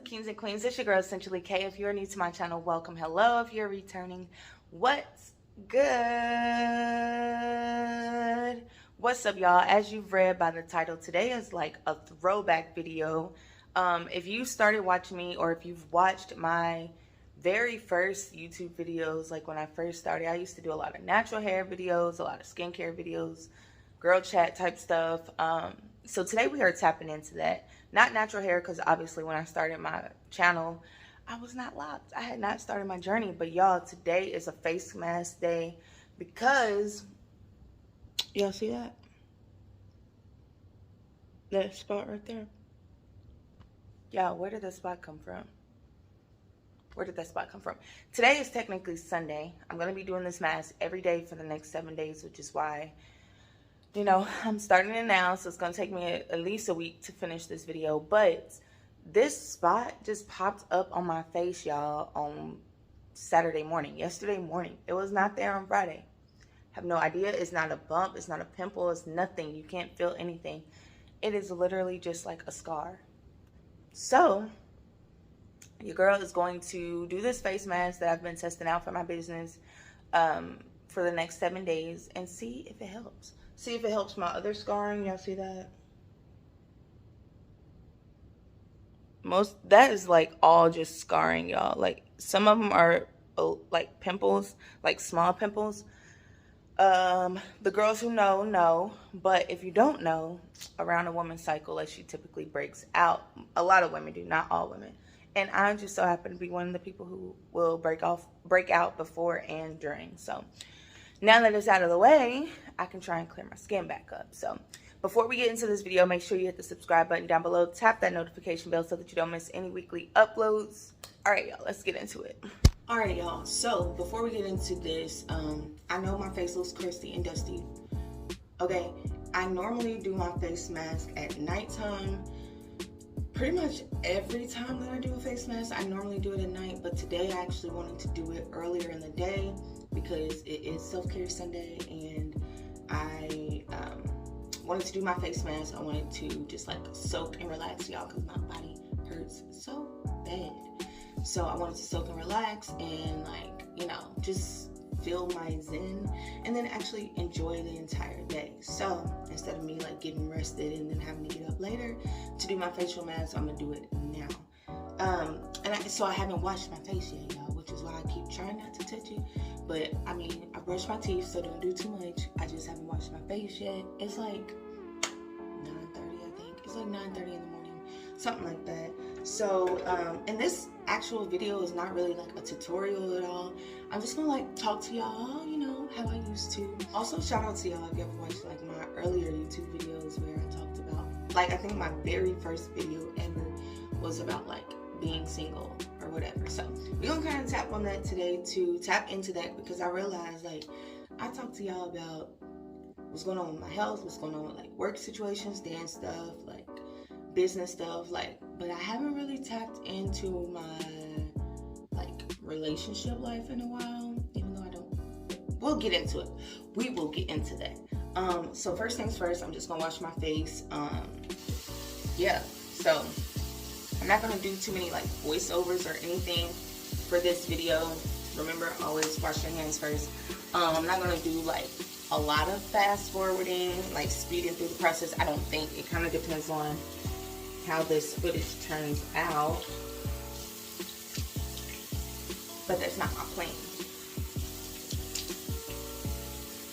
up, kings and queens? It's your girl, 𝙙𝙤𝙧𝙚. If you're new to my channel, welcome. Hello. If you're returning, what's good? What's up, y'all? As you've read by the title, today is like a throwback video. If you started watching me, or if you've watched my very first YouTube videos, like when I first started, I used to do a lot of natural hair videos, a lot of skincare videos, girl chat type stuff. So today we are tapping into that. Not natural hair, because obviously when I started my channel, I was not locked. I had not started my journey. But y'all, today is a face mask day because, y'all see that? That spot right there. Y'all, where did that spot come from? Where did that spot come from? Today is technically Sunday. I'm going to be doing this mask every day for the next 7 days, which is why, you know, I'm starting it now. So it's going to take me at least a week to finish this video. But this spot just popped up on my face, y'all, on Saturday morning. Yesterday morning. It was not there on Friday. Have no idea. It's not a bump. It's not a pimple. It's nothing. You can't feel anything. It is literally just like a scar. So your girl is going to do this face mask that I've been testing out for my business for the next 7 days and see if it helps. See if it helps my other scarring. Y'all see that? That is like all just scarring, y'all. Like some of them are like pimples, like small pimples. The girls who know, but if you don't know, around a woman's cycle, like, she typically breaks out. A lot of women do, not all women. And I just so happen to be one of the people who will break out before and during. So now that it's out of the way, I can try and clear my skin back up. So before we get into this video, make sure you hit the subscribe button down below. Tap that notification bell so that you don't miss any weekly uploads. All right, y'all, let's get into it. All right, y'all. So before we get into this, I know my face looks crusty and dusty. Okay, I normally do my face mask at nighttime. Pretty much every time that I do a face mask, I normally do it at night. But today I actually wanted to do it earlier in the day because it is self-care Sunday, and I wanted to do my face mask. I wanted to just like soak and relax, y'all, because my body hurts so bad. So I wanted to soak and relax and, like, you know, just feel my zen and then actually enjoy the entire day. So instead of me like getting rested and then having to get up later to do my facial mask, I'm gonna do it now. So I haven't washed my face yet, y'all, which is why I keep trying not to touch it. But I mean, I brushed my teeth, so don't do too much. I just haven't washed my face yet. It's like 9:30, I think. It's like 9:30 in the morning, something like that. So, and this actual video is not really like a tutorial at all. I'm just gonna like talk to y'all, you know, how I used to. Also, shout out to y'all if you ever watched like my earlier YouTube videos where I talked about, like, I think my very first video ever was about like being single or whatever. So we're gonna kind of tap on that today, to tap into that, because I realized, like, I talked to y'all about what's going on with my health, what's going on with like work situations, dance stuff, like business stuff, like, but I haven't really tapped into my like relationship life in a while, even though I don't. We'll get into it. We will get into that. So first things first, I'm just gonna wash my face. Yeah, so I'm not gonna do too many like voiceovers or anything for this video. Remember, always wash your hands first. I'm not gonna do like a lot of fast forwarding, like speeding through the process. I don't think. It kind of depends on how this footage turns out, but that's not my plan.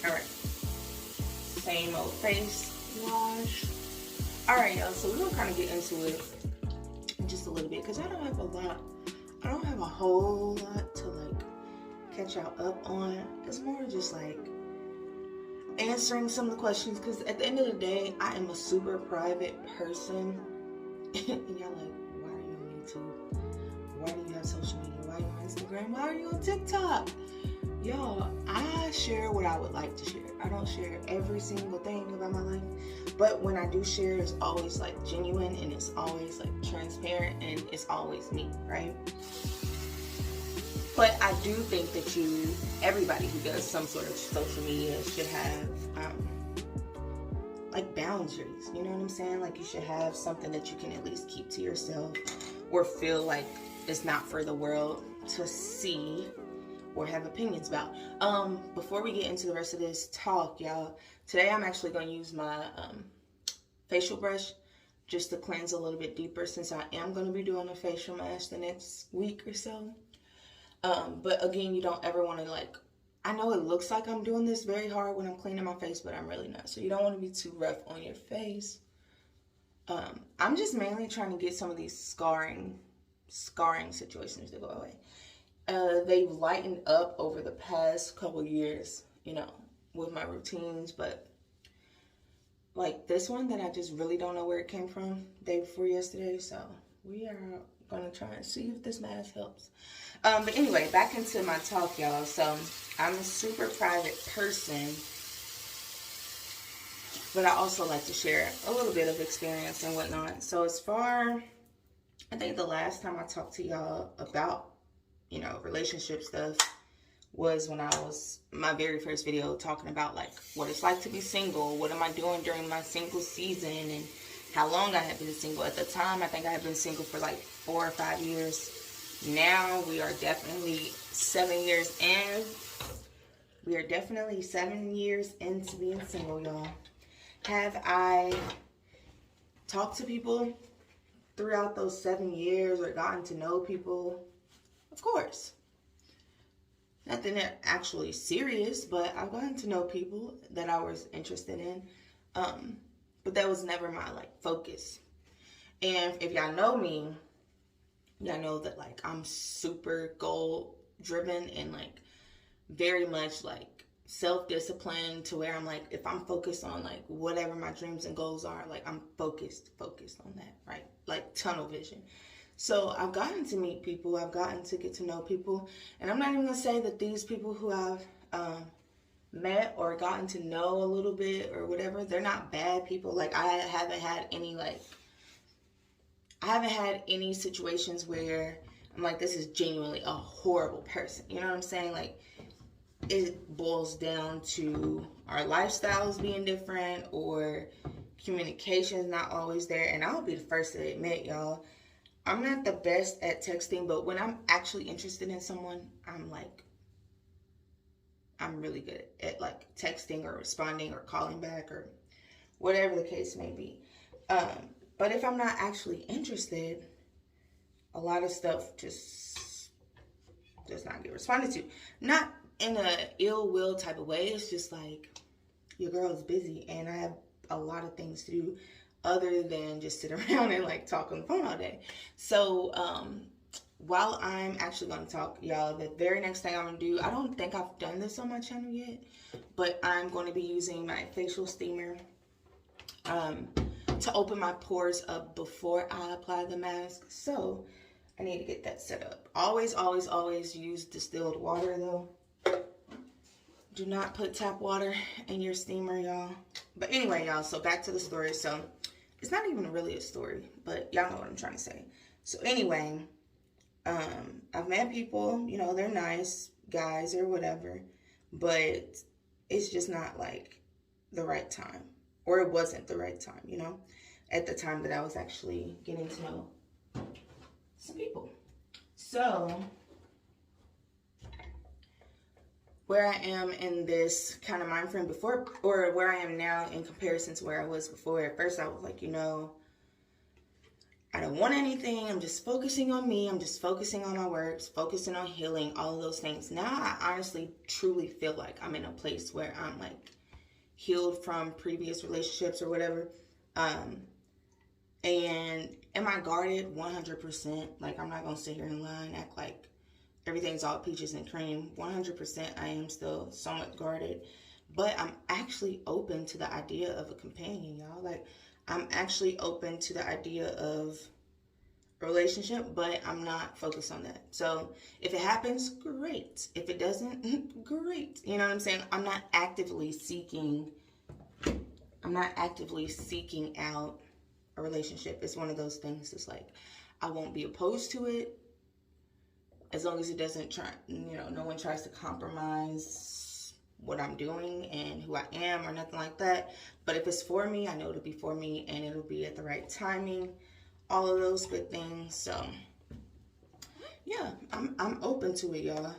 All right, same old face wash. All right, y'all, so we're gonna kind of get into it in just a little bit, because I don't have a whole lot to like catch y'all up on. It's more just like answering some of the questions, because at the end of the day, I am a super private person. And y'all like, why are you on YouTube? Why do you have social media? Why are you on Instagram? Why are you on TikTok? Y'all, I share what I would like to share. I don't share every single thing about my life, but when I do share, it's always like genuine, and it's always like transparent, and it's always me, right? But I do think that everybody who does some sort of social media should have like boundaries, you know what I'm saying? Like, you should have something that you can at least keep to yourself or feel like it's not for the world to see or have opinions about. Before we get into the rest of this talk, y'all, today I'm actually going to use my facial brush just to cleanse a little bit deeper, since I am going to be doing a facial mask the next week or so. But again, you don't ever want to, like, I know it looks like I'm doing this very hard when I'm cleaning my face, but I'm really not. So you don't want to be too rough on your face. I'm just mainly trying to get some of these scarring situations to go away. They've lightened up over the past couple years, you know, with my routines, but like this one that I just really don't know where it came from day before yesterday. So we are gonna try and see if this mask helps. But anyway, back into my talk, y'all. So I'm a super private person, but I also like to share a little bit of experience and whatnot. So as far, I think the last time I talked to y'all about, you know, relationship stuff was when I was, my very first video talking about like what it's like to be single, what am I doing during my single season, and how long I had been single. At the time, I think I had been single for like 4 or 5 years. Now we are definitely 7 years in. We are definitely 7 years into being single, y'all. Have I talked to people throughout those 7 years or gotten to know people? Of course. Nothing actually serious, but I've gotten to know people that I was interested in. But that was never my like focus. And if y'all know me, y'all know that like I'm super goal driven and like very much like self-disciplined, to where I'm like, if I'm focused on like whatever my dreams and goals are, like I'm focused on that, right? Like tunnel vision. So I've gotten to meet people, I've gotten to get to know people, and I'm not even gonna say that these people who I've met or gotten to know a little bit or whatever, they're not bad people. Like I haven't had any situations where I'm like, this is genuinely a horrible person. You know what I'm saying? Like it boils down to our lifestyles being different or communication's not always there. And I'll be the first to admit, y'all, I'm not the best at texting, but when I'm actually interested in someone, I'm really good at like texting or responding or calling back or whatever the case may be. But if I'm not actually interested, a lot of stuff just does not get responded to. Not in a ill will type of way. It's just like, your girl is busy and I have a lot of things to do other than just sit around and like talk on the phone all day. So while I'm actually going to talk, y'all, the very next thing I'm going to do, I don't think I've done this on my channel yet, but I'm going to be using my facial steamer to open my pores up before I apply the mask. So I need to get that set up. Always, always, always use distilled water though. Do not put tap water in your steamer, y'all. But anyway, y'all, so back to the story. So it's not even really a story, but y'all know what I'm trying to say. So anyway, I've met people, you know, they're nice guys or whatever, but it's just not like the right time, or it wasn't the right time, you know, at the time that I was actually getting to know some people. So where I am in this kind of mind frame before, or where I am now in comparison to where I was before, at first I was like, you know, I don't want anything. I'm just focusing on me. I'm just focusing on my works, focusing on healing, all of those things. Now I honestly, truly feel like I'm in a place where I'm like healed from previous relationships or whatever. And am I guarded? 100%. Like, I'm not going to sit here and lie and act like everything's all peaches and cream. 100% I am still somewhat guarded. But I'm actually open to the idea of a companion, y'all. Like, I'm actually open to the idea of a relationship, but I'm not focused on that. So if it happens, great. If it doesn't, great. You know what I'm saying? I'm not actively seeking out a relationship. It's one of those things. It's like, I won't be opposed to it as long as it doesn't try, you know, no one tries to compromise what I'm doing and who I am or nothing like that. But if it's for me, I know it'll be for me and it'll be at the right timing. all of those good things. So yeah, I'm open to it, y'all.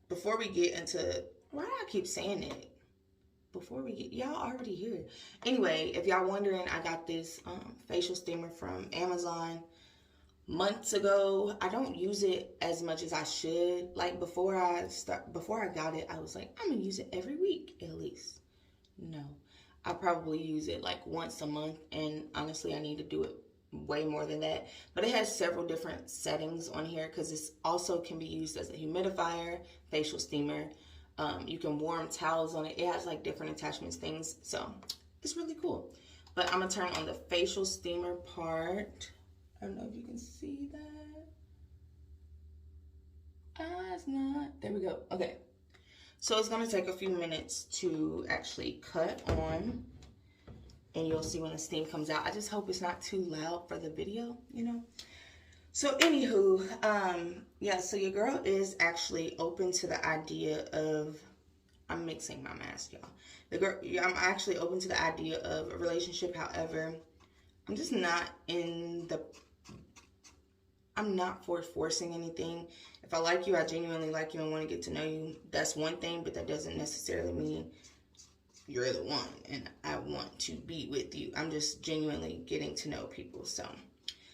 Before we get into, why do I keep saying it? Before we get, y'all already hear it. Anyway, if y'all wondering, I got this facial steamer from Amazon months ago. I don't use it as much as I should. Like before I got it, I was like, I'm gonna use it every week at least. No, I probably use it like once a month, and honestly, I need to do it way more than that. But it has several different settings on here because this also can be used as a humidifier, facial steamer. You can warm towels on it. It has like different attachments, things. So it's really cool. But I'm gonna turn on the facial steamer part. I don't know if you can see that. It's not. There we go. Okay. So it's gonna take a few minutes to actually cut on, and you'll see when the steam comes out. I just hope it's not too loud for the video, you know. So anywho, yeah, so your girl is actually open to the idea of, I'm mixing my mask, y'all. I'm actually open to the idea of a relationship. However, I'm just not I'm not for forcing anything. If I like you, I genuinely like you and want to get to know you. That's one thing, but that doesn't necessarily mean you're the one and I want to be with you. I'm just genuinely getting to know people. So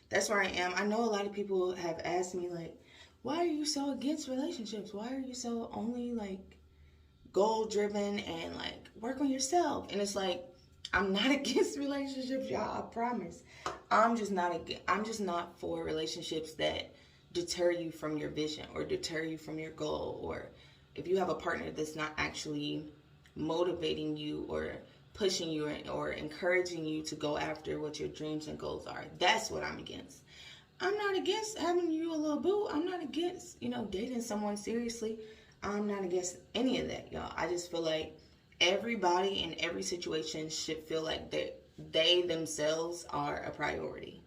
that's where I am. I know a lot of people have asked me, like, why are you so against relationships? Why are you so only, like, goal-driven and, like, work on yourself? And it's like, I'm not against relationships, y'all, I promise. I'm just not for relationships that deter you from your vision or deter you from your goal. Or if you have a partner that's not actually motivating you or pushing you or encouraging you to go after what your dreams and goals are. That's what I'm against. I'm not against having you a little boo. I'm not against, you know, dating someone seriously. I'm not against any of that, y'all. I just feel like everybody in every situation should feel like they themselves are a priority.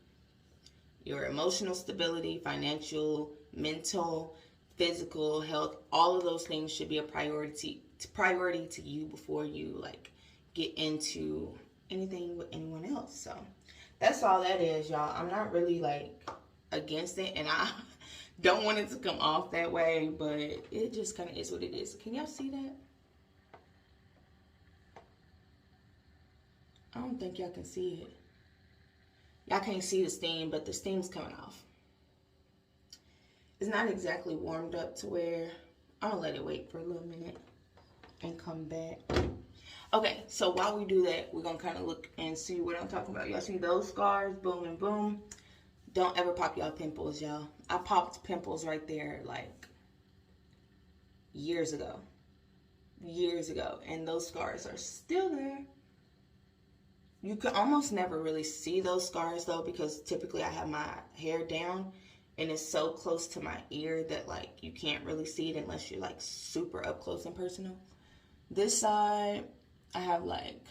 Your emotional stability, financial, mental, physical health, all of those things should be a priority to you before you, like, get into anything with anyone else. So that's all that is, y'all. I'm not really like against it, and I don't want it to come off that way, but it just kind of is what it is. Can y'all see that? I don't think y'all can see it. Y'all can't see the steam, but the steam's coming off. It's not exactly warmed up to where I'm gonna let it wait for a little minute and come back. Okay, so while we do that, we're gonna kind of look and see what I'm talking about. Y'all see those scars? Boom and boom. Don't ever pop y'all pimples, y'all. I popped pimples right there like years ago. And those scars are still there. You can almost never really see those scars though, because typically I have my hair down and it's so close to my ear that, like, you can't really see it unless you're, like, super up close and personal. This side, I have, like,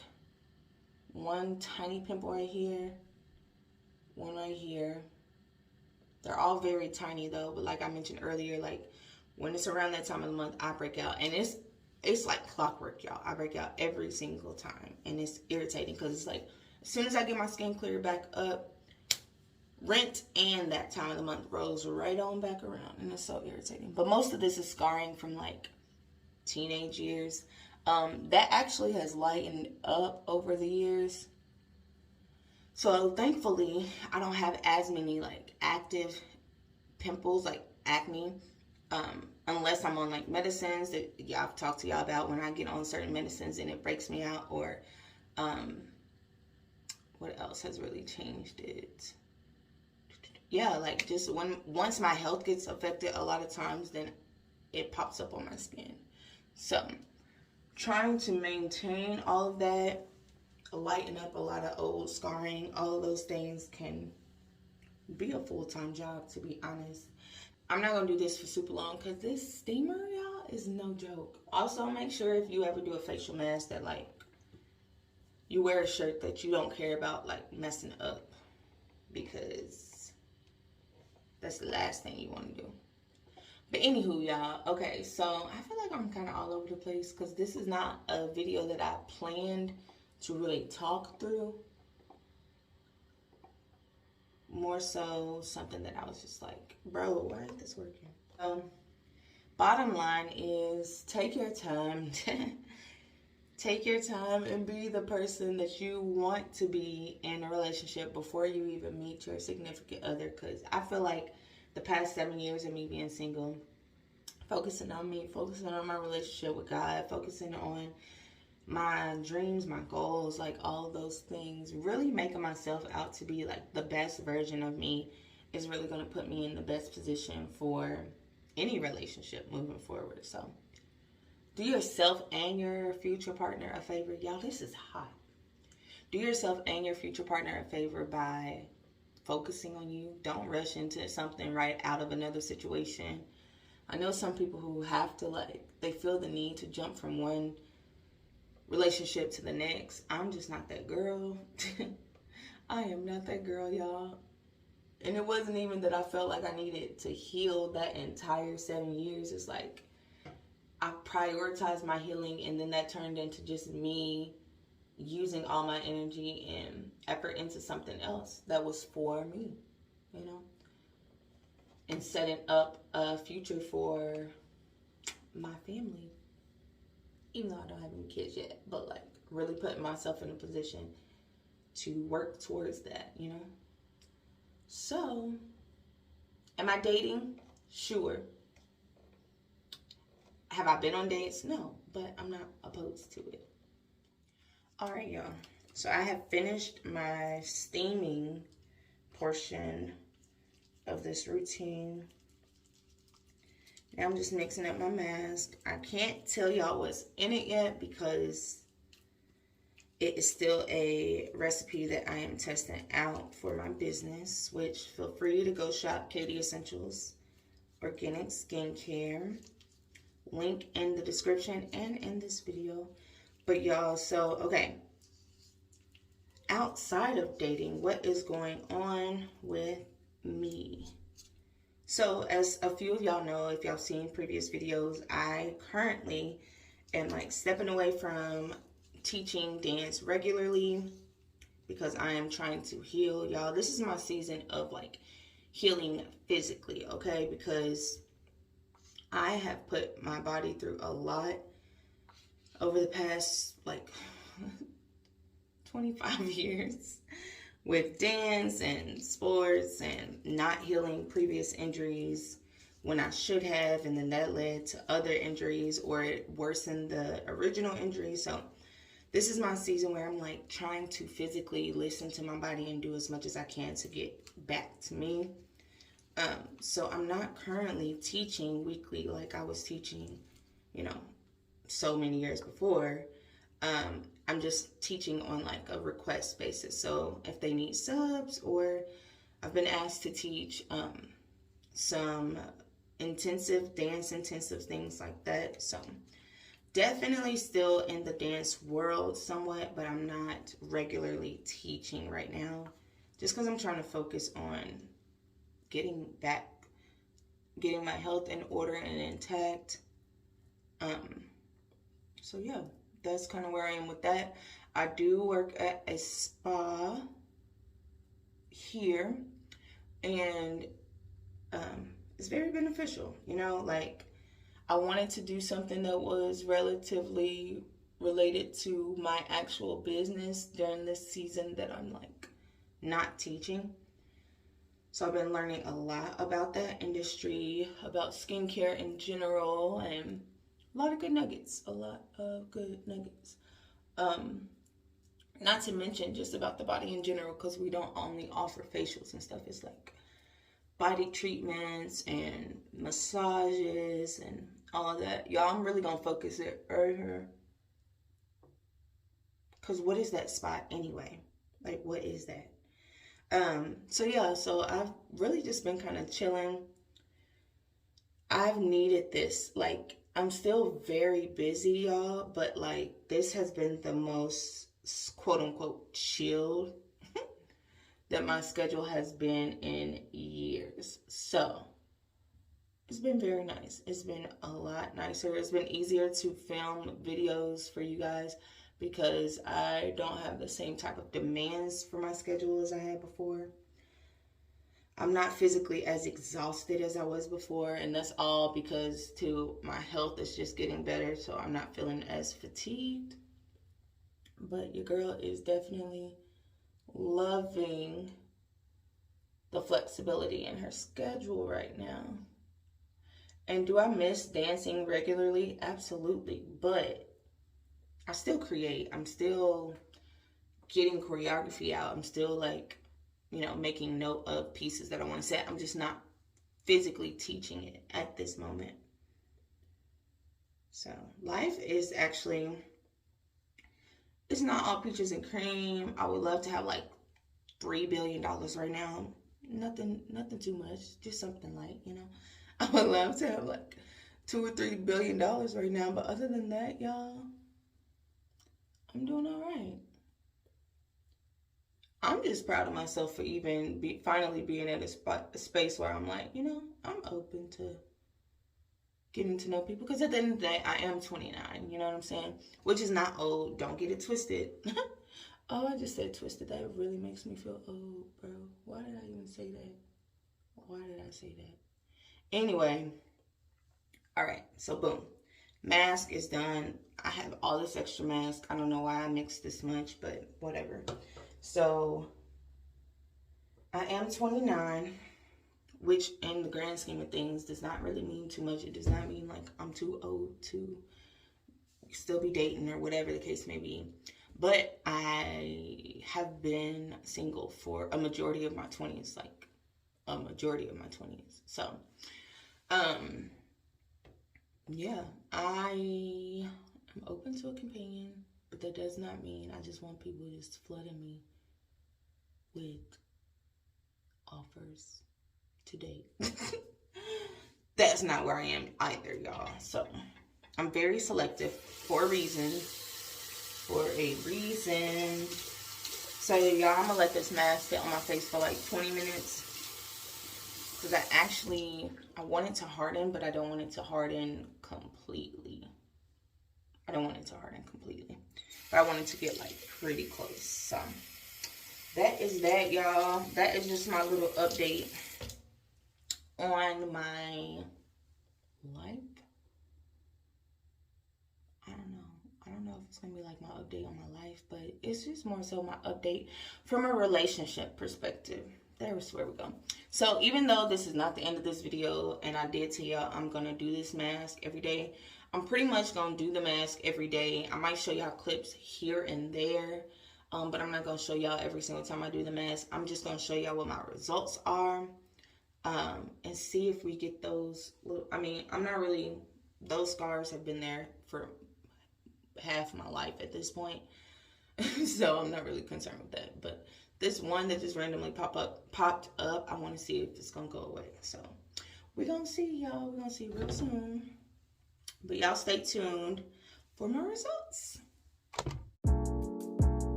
one tiny pimple right here, one right here. They're all very tiny though, but like I mentioned earlier, like, when it's around that time of the month, I break out, and it's like clockwork, y'all. I break out every single time, and it's irritating because it's like, as soon as I get my skin cleared back up, rent and that time of the month rolls right on back around, and it's so irritating. But most of this is scarring from, like, teenage years. That actually has lightened up over the years. So thankfully, I don't have as many, like, active pimples, like acne, unless I'm on, like, medicines that I've talked to y'all about. When I get on certain medicines and it breaks me out, or what else has really changed it? Yeah, like, just once my health gets affected a lot of times, then it pops up on my skin. So trying to maintain all of that, lighten up a lot of old scarring, all of those things can be a full-time job, to be honest. I'm not gonna do this for super long because this steamer, y'all, is no joke. Also, make sure if you ever do a facial mask that, like, you wear a shirt that you don't care about, like, messing up, because that's the last thing you want to do. But anywho, y'all, okay, so I feel like I'm kind of all over the place because this is not a video that I planned to really talk through. more so something that I was just like, bro, why ain't this working? Bottom line is take your time. Take your time and be the person that you want to be in a relationship before you even meet your significant other. Because I feel like the past 7 years of me being single, focusing on me, focusing on my relationship with God, focusing on my dreams, my goals, like all of those things, really making myself out to be like the best version of me is really going to put me in the best position for any relationship moving forward. So do yourself and your future partner a favor. Y'all, this is hot. Do yourself and your future partner a favor by focusing on you. Don't rush into something right out of another situation. I know some people who have to, like, they feel the need to jump from one relationship to the next. I'm just not that girl. I am not that girl, y'all. And it wasn't even that I felt like I needed to heal that entire 7 years. It's like I prioritized my healing, and then that turned into just me using all my energy and effort into something else that was for me, you know, and setting up a future for my family. Even though I don't have any kids yet, but like really putting myself in a position to work towards that, you know. So, am I dating? Sure. Have I been on dates? No, but I'm not opposed to it. All right, y'all. So I have finished my steaming portion of this routine. Now I'm just mixing up my mask. I can't tell y'all what's in it yet because it is still a recipe that I am testing out for my business, which feel free to go shop Katie Essentials Organic Skincare. Link in the description and in this video. But y'all, so, okay. Outside of dating, what is going on with me? So, as a few of y'all know, if y'all seen previous videos, I currently am like stepping away from teaching dance regularly because I am trying to heal. Y'all, this is my season of like healing physically, okay? Because I have put my body through a lot over the past like 25 years with dance and sports and not healing previous injuries when I should have, and then that led to other injuries or it worsened the original injury. So this is my season where I'm like trying to physically listen to my body and do as much as I can to get back to me. So I'm not currently teaching weekly like I was teaching, you know, so many years before. I'm just teaching on like a request basis. So if they need subs, or I've been asked to teach some intensive dance, intensive things like that. So definitely still in the dance world somewhat, but I'm not regularly teaching right now just because I'm trying to focus on getting my health in order and intact. So yeah, that's kind of where I am with that. I do work at a spa here, and it's very beneficial, you know. Like, I wanted to do something that was relatively related to my actual business during this season that I'm like not teaching. So I've been learning a lot about that industry, about skincare in general, and a lot of good nuggets, Not to mention just about the body in general, because we don't only offer facials and stuff. It's like body treatments and massages and all of that. Y'all, I'm really going to focus it right here. Because what is that spot anyway? Like, what is that? So yeah, so I've really just been kind of chilling. I've needed this. Like, I'm still very busy, y'all, but like this has been the most quote unquote chilled that my schedule has been in years. So it's been very nice. It's been a lot nicer. It's been easier to film videos for you guys because I don't have the same type of demands for my schedule as I had before. I'm not physically as exhausted as I was before, and that's all because my health is just getting better, so I'm not feeling as fatigued. But your girl is definitely loving the flexibility in her schedule right now. And do I miss dancing regularly? Absolutely. But I still create. I'm still getting choreography out. I'm still like, you know, making note of pieces that I want to set. I'm just not physically teaching it at this moment. So life is actually, it's not all peaches and cream. I would love to have like $3 billion right now. Nothing too much. Just something light, you know. I would love to have like $2 or $3 billion right now. But other than that, y'all, I'm doing all right. I'm just proud of myself for even finally being at a space where I'm like, you know, I'm open to getting to know people. Because at the end of the day, I am 29, you know what I'm saying? Which is not old. Don't get it twisted. Oh, I just said twisted. That really makes me feel old, bro. Why did I even say that? Why did I say that? Anyway. All right. So, boom. Mask is done. I have all this extra mask. I don't know why I mixed this much, but whatever. So, I am 29, which in the grand scheme of things does not really mean too much. It does not mean like I'm too old to still be dating or whatever the case may be. But I have been single for a majority of my 20s, like a majority of my 20s. So, yeah, I am open to a companion, but that does not mean I just want people just flooding me with offers to date. That's not where I am either, y'all. So I'm very selective for a reason. So y'all, I'm gonna let this mask sit on my face for like 20 minutes. Because I want it to harden, but I don't want it to harden completely. But I want it to get like pretty close. So that is that, y'all. That is just my little update on my life. I don't know if it's gonna be like my update on my life, but it's just more so my update from a relationship perspective. There's where we go. So even though this is not the end of this video, and I did tell y'all I'm gonna do this mask every day, I'm pretty much gonna do the mask every day. I might show y'all clips here and there, but I'm not gonna show y'all every single time I do the mask. I'm just gonna show y'all what my results are, and see if we get those little, those scars have been there for half my life at this point. So I'm not really concerned with that. But this one that just randomly popped up, I want to see if it's gonna go away. So we're gonna see, y'all. We're gonna see real soon. But y'all stay tuned for my results.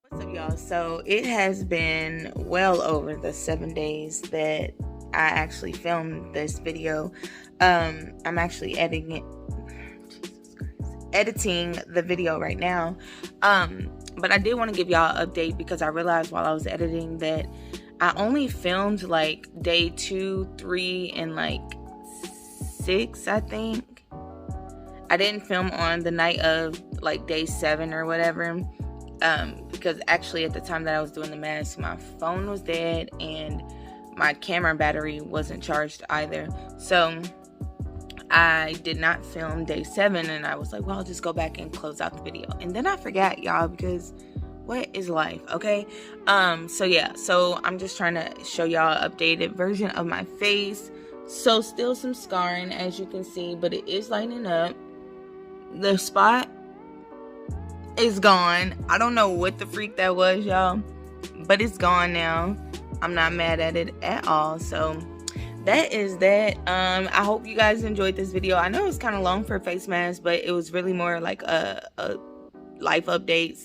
What's up, y'all? So it has been well over the 7 days that I actually filmed this video. I'm actually editing the video right now. But I did want to give y'all an update because I realized while I was editing that I only filmed like day 2, 3, and like 6, I think. I didn't film on the night of like day 7 or whatever. Because actually at the time that I was doing the mask, my phone was dead and my camera battery wasn't charged either. So I did not film day 7, and I was like, well, I'll just go back and close out the video. And then I forgot, y'all, because what is life, okay? So yeah, so I'm just trying to show y'all an updated version of my face. So still some scarring, as you can see, but it is lightening up. The spot is gone. I don't know what the freak that was, y'all, but it's gone now. I'm not mad at it at all. So that is that. I hope you guys enjoyed this video. I know it was kind of long for a face mask, but it was really more like a life update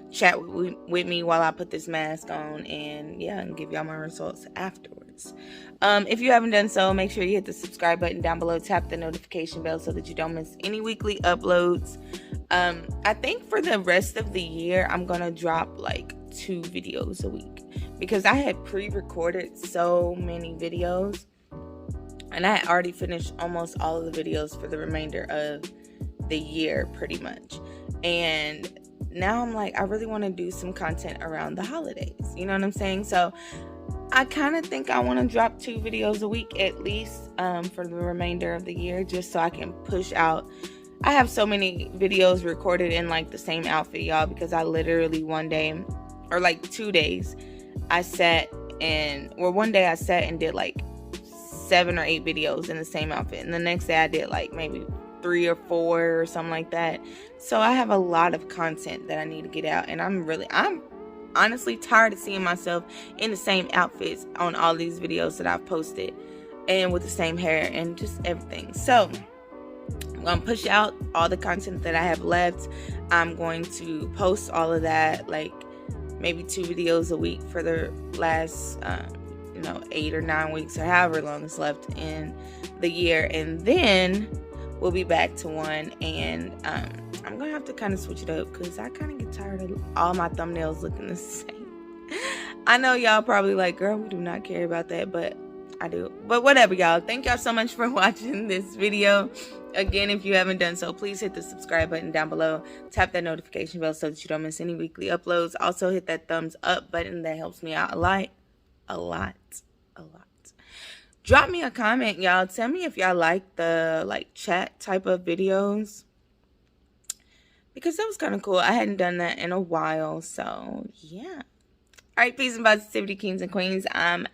/ chat with me while I put this mask on, and yeah, and give y'all my results afterwards. uploads. If you haven't done so, make sure you hit the subscribe button down below, tap the notification bell so that you don't miss any weekly uploads. I think for the rest of the year, I'm gonna drop like 2 videos a week, because I had pre-recorded so many videos and I had already finished almost all of the videos for the remainder of the year pretty much. And now I'm like, I really want to do some content around the holidays, you know what I'm saying? So I kind of think I want to drop 2 videos a week at least for the remainder of the year, just so I can push out. I have so many videos recorded in like the same outfit, y'all, because I literally one day, or like 2 days, one day I sat and did like 7 or 8 videos in the same outfit, and the next day I did like maybe 3 or 4 or something like that. So I have a lot of content that I need to get out, and I'm honestly tired of seeing myself in the same outfits on all these videos that I've posted, and with the same hair and just everything. So I'm gonna push out all the content that I have left. I'm going to post all of that, like maybe 2 videos a week for the last 8 or 9 weeks, or however long is left in the year, and then we'll be back to 1. And I'm gonna have to kind of switch it up, because I kind of get tired of all my thumbnails looking the same. I know y'all probably like, girl, we do not care about that, but I do. But whatever, y'all. Thank y'all so much for watching this video. Again, if you haven't done so, please hit the subscribe button down below, tap that notification bell so that you don't miss any weekly uploads. Also hit that thumbs up button, that helps me out a lot. Drop me a comment, y'all. Tell me if y'all like the chat type of videos, because that was kind of cool. I hadn't done that in a while, so yeah. All right, peace and positivity, kings and queens. I'm